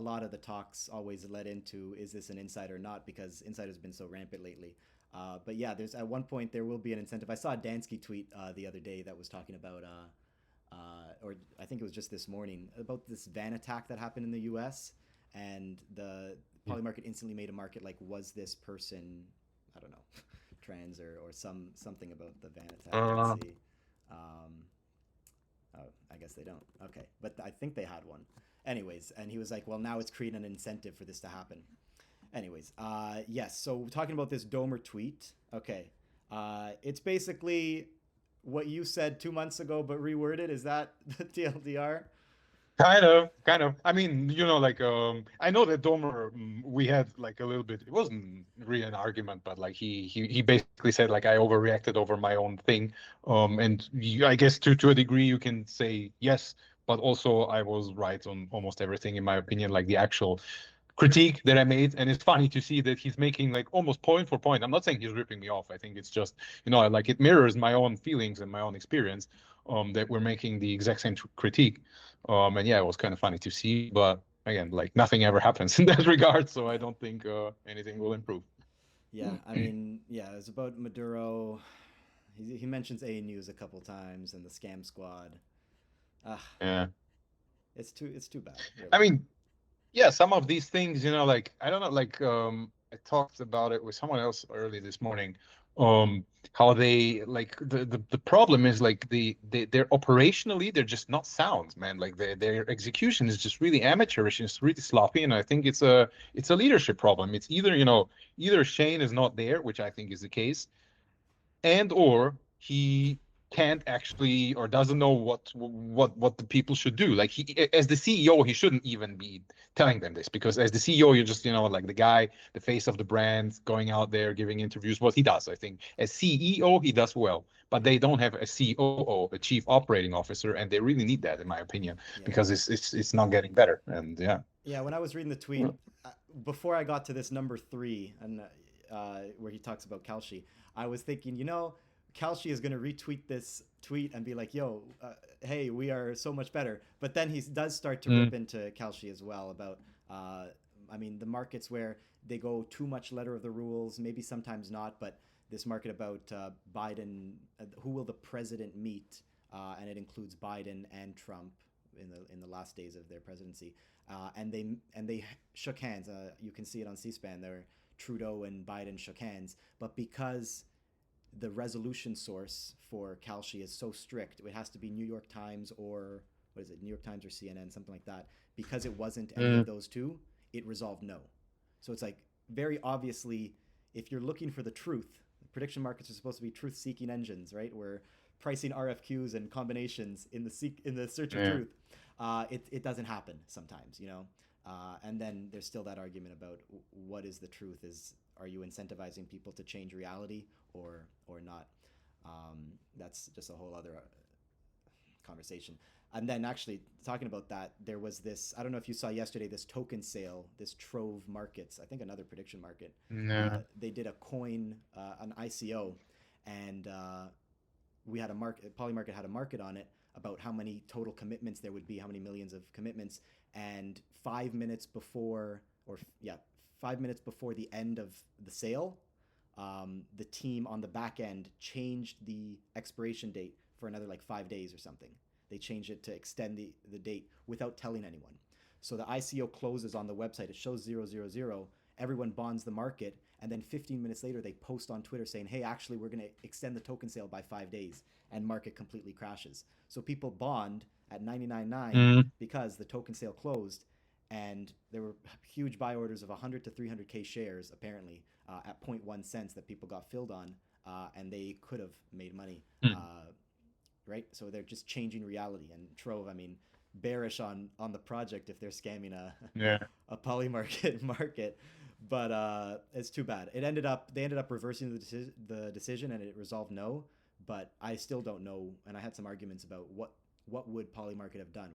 lot of the talks always led into, is this an inside or not? Because inside has been so rampant lately. But yeah, there's at one point there will be an incentive. I saw a Dansky tweet the other day that was talking about, or I think it was just this morning, about this van attack that happened in the U.S. and the Polymarket instantly made a market like, was this person, I don't know, trans or something about the van attack. Let's Uh, see. Um, oh, I guess they don't. Okay, but I think they had one. Anyways, and he was like, well, now it's creating an incentive for this to happen. Anyways, yes. So talking about this Domer tweet. Okay, it's basically what you said 2 months ago, but reworded. Is that the TLDR? kind of. I mean, like I know that Domer, we had like a little bit. It wasn't really an argument, but like he basically said like I overreacted over my own thing. And I guess to a degree you can say yes, but also I was right on almost everything in my opinion. Like the actual critique that I made, and it's funny to see that he's making like almost point for point. I'm not saying he's ripping me off. I think it's just like it mirrors my own feelings and my own experience. That we're making the exact same critique. And yeah, it was kind of funny to see, but again, like nothing ever happens in that regard, so I don't think anything will improve. Yeah, I mean, yeah, it's about Maduro. He mentions A News a couple times and the scam squad. Ah, Yeah, it's too bad, I really. mean, yeah, some of these things, like I don't know, like I talked about it with someone else early this morning. How they like the problem is like they're operationally they're just not sound, man. Like their execution is just really amateurish and it's really sloppy. And I think it's a leadership problem. It's either Shane is not there, which I think is the case, and or he can't actually or doesn't know what the people should do. Like he, as the CEO, he shouldn't even be telling them this, because as the CEO, you're just like the guy, the face of the brand, going out there giving interviews. What he does, I think, as CEO, he does well, but they don't have a COO, a chief operating officer, and they really need that, in my opinion, Yeah. because it's not getting better. And yeah. Yeah, when I was reading the tweet, before I got to this number three, and where he talks about Kalshi, I was thinking, Kalshi is going to retweet this tweet and be like, yo, hey, we are so much better. But then he does start to rip Mm, into Kalshi as well about, uh, I mean, the markets where they go too much letter of the rules, maybe sometimes not, but this market about Biden, who will the president meet? And it includes Biden and Trump in the last days of their presidency, and they shook hands. You can see it on C-SPAN. There, Trudeau and Biden shook hands, but because the resolution source for Kalshi is so strict, it has to be New York Times or what is it, New York Times or CNN, something like that. Because it wasn't any of mm, those two, it resolved no. So it's like very obviously, if you're looking for the truth, prediction markets are supposed to be truth-seeking engines, right? We're pricing RFQs and combinations in the search of yeah. truth. It doesn't happen sometimes. And then there's still that argument about what is the truth? Are you incentivizing people to change reality or not? That's just a whole other conversation. And then actually talking about that, there was this. I don't know if you saw yesterday this token sale, this Trove Markets. I think another prediction market. No. They did a coin, an ICO, and we had a market. Polymarket had a market on it about how many total commitments there would be, how many millions of commitments, and 5 minutes before, or yeah, 5 minutes before the end of the sale, the team on the back end changed the expiration date for another like 5 days or something. They changed it to extend the date without telling anyone. So the ICO closes on the website. It shows 000. Everyone bonds the market. And then 15 minutes later, they post on Twitter saying, hey, actually, we're going to extend the token sale by 5 days. And market completely crashes. So people bond at 99.9 Mm, because the token sale closed. And there were huge buy orders of 100 to 300K shares, apparently, at zero point 0.1 cents that people got filled on. And they could have made money. mm, Uh, right? So they're just changing reality. And Trove, I mean, bearish on the project if they're scamming a yeah. a polymarket market, but it's too bad. They ended up reversing the decision and it resolved no. But I still don't know, and I had some arguments about what would polymarket have done.